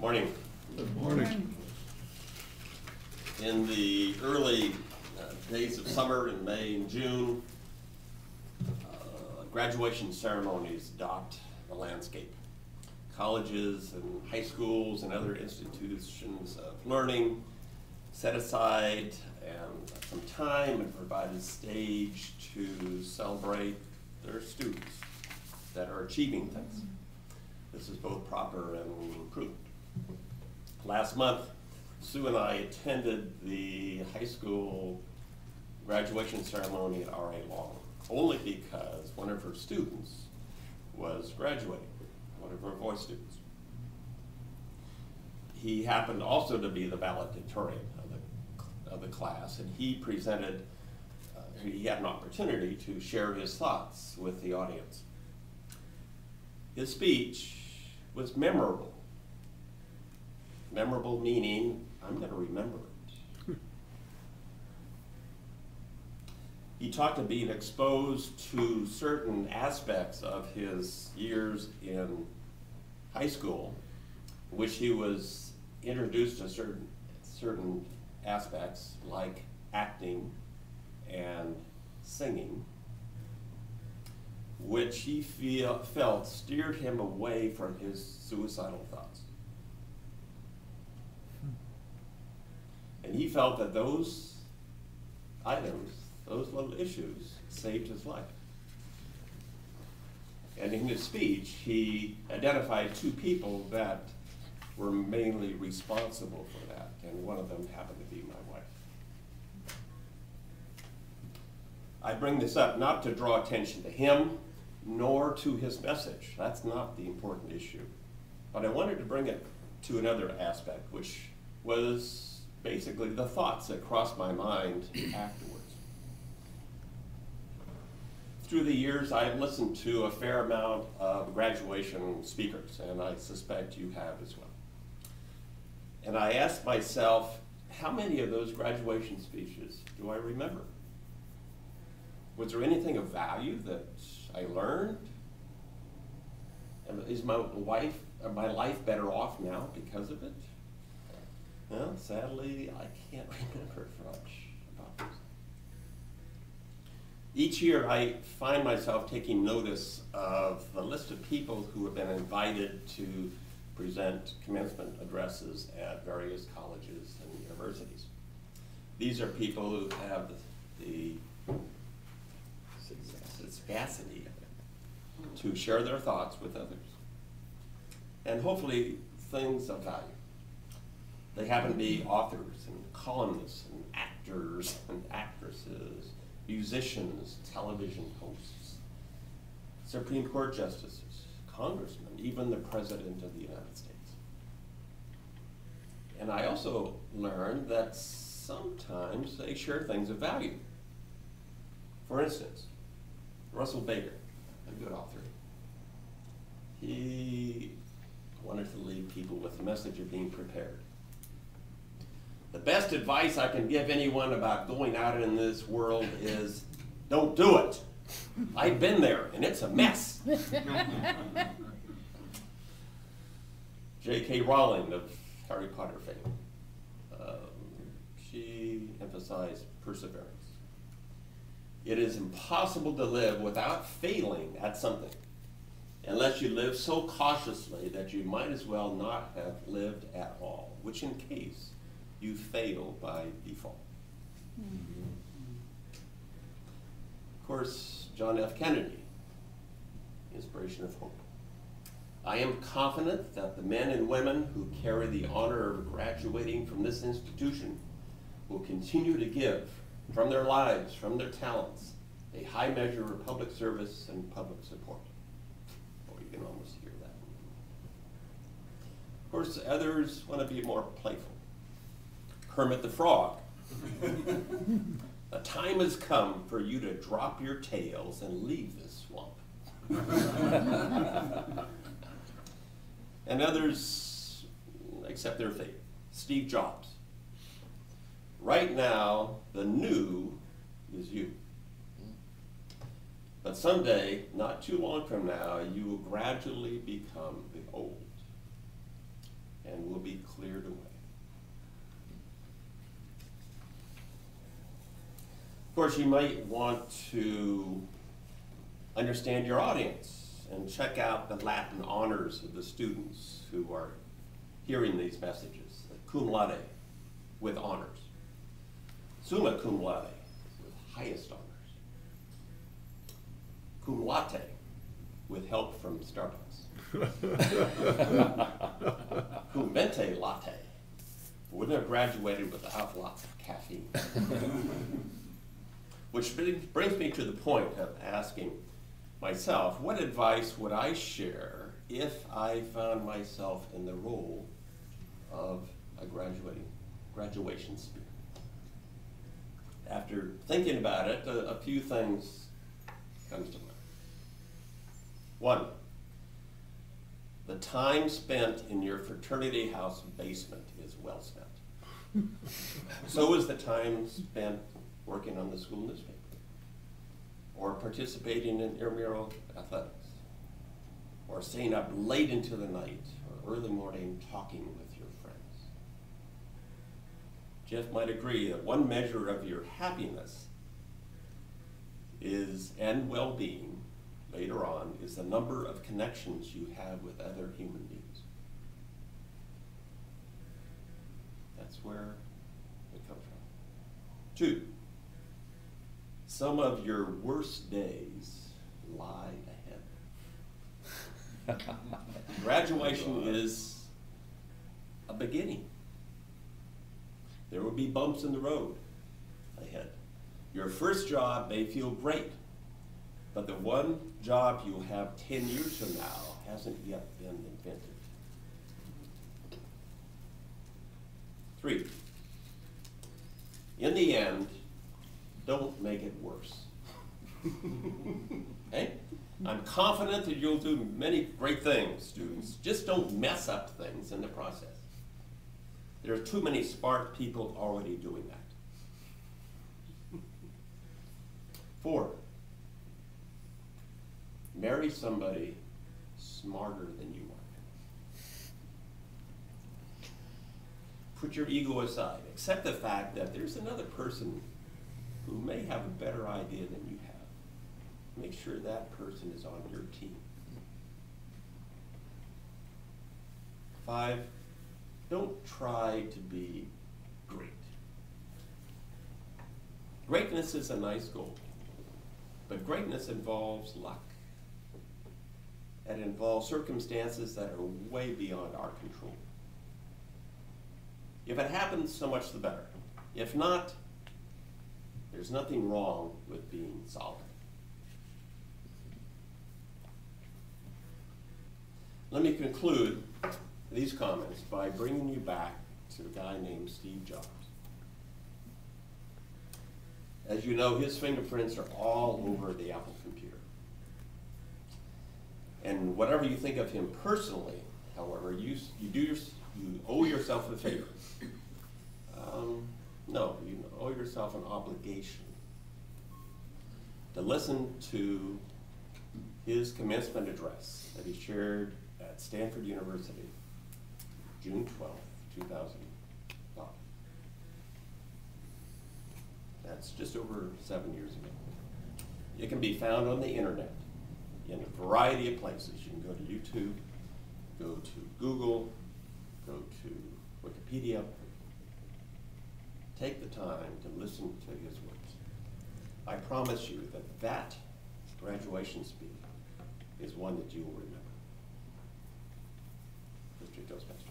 Morning. Good morning. In the early days of summer in May and June, graduation ceremonies dot the landscape. Colleges and high schools and other institutions of learning set aside some time and provide a stage to celebrate their students that are achieving things. This is both proper and prudent. Last month, Sue and I attended the high school graduation ceremony at R.A. Long, only because one of her students was graduating, one of her voice students. He happened also to be the valedictorian of the class, and he presented, he had an opportunity to share his thoughts with the audience. His speech was memorable. Memorable meaning, I'm going to remember it. He talked of being exposed to certain aspects of his years in high school, in which he was introduced to certain aspects like acting and singing, which he felt steered him away from his suicidal thoughts. And he felt that those items, those little issues, saved his life. And in his speech, he identified two people that were mainly responsible for that, and one of them happened to be my wife. I bring this up not to draw attention to him, nor to his message. That's not the important issue. But I wanted to bring it to another aspect, which was basically the thoughts that crossed my mind afterwards. Through the years, I've listened to a fair amount of graduation speakers, and I suspect you have as well. And I asked myself, how many of those graduation speeches do I remember? Was there anything of value that I learned? And is my life better off now because of it? Well, sadly, I can't remember much about this. Each year, I find myself taking notice of the list of people who have been invited to present commencement addresses at various colleges and universities. These are people who have the sagacity to share their thoughts with others, and hopefully things of value. They happen to be authors and columnists and actors and actresses, musicians, television hosts, Supreme Court justices, congressmen, even the President of the United States. And I also learned that sometimes they share things of value. For instance, Russell Baker, a good author, he wanted to leave people with the message of being prepared. The best advice I can give anyone about going out in this world is, don't do it. I've been there, and it's a mess. J.K. Rowling of Harry Potter fame, she emphasized perseverance. It is impossible to live without failing at something, unless you live so cautiously that you might as well not have lived at all, which in case you fail by default. Mm-hmm. Of course, John F. Kennedy, inspiration of hope. I am confident that the men and women who carry the honor of graduating from this institution will continue to give from their lives, from their talents, a high measure of public service and public support. Oh, you can almost hear that. Of course, others want to be more playful. Kermit the Frog. The time has come for you to drop your tails and leave this swamp. And others accept their fate. Steve Jobs. Right now, the new is you. But someday, not too long from now, you will gradually become the old. and will be cleared away. Of course, you might want to understand your audience and check out the Latin honors of the students who are hearing these messages. Cum laude, with honors. Summa cum laude, with highest honors. Cum laude, with help from Starbucks. Cum vente latte, wouldn't have graduated without lots of caffeine. Which brings me to the point of asking myself, what advice would I share if I found myself in the role of a graduation speaker? After thinking about it, a few things comes to mind. One, the time spent in your fraternity house basement is well spent. So is the time spent working on the school newspaper, or participating in intramural athletics, or staying up late into the night, or early morning talking with your friends. Jeff might agree that one measure of your happiness is, and well-being later on, is the number of connections you have with other human beings. That's where it comes from. Two, some of your worst days lie ahead. Graduation is a beginning. There will be bumps in the road ahead. Your first job may feel great, but the one job you'll have 10 years from now hasn't yet been invented. 3, in the end, don't make it worse. Okay? I'm confident that you'll do many great things, students. Just don't mess up things in the process. There are too many smart people already doing that. 4, marry somebody smarter than you are. Put your ego aside. Accept the fact that there's another person who may have a better idea than you have. Make sure that person is on your team. 5, don't try to be great. Greatness is a nice goal, but greatness involves luck. It involves circumstances that are way beyond our control. If it happens, so much the better. If not, there's nothing wrong with being solid. Let me conclude these comments by bringing you back to a guy named Steve Jobs. As you know, his fingerprints are all over the Apple computer. And whatever you think of him personally, however, you owe yourself a favor. No, you owe yourself an obligation to listen to his commencement address that he shared at Stanford University, June 12, 2005. That's just over 7 years ago. It can be found on the internet in a variety of places. You can go to YouTube, go to Google, go to Wikipedia. Take the time to listen to his words. I promise you that that graduation speech is one that you will remember. History goes fast.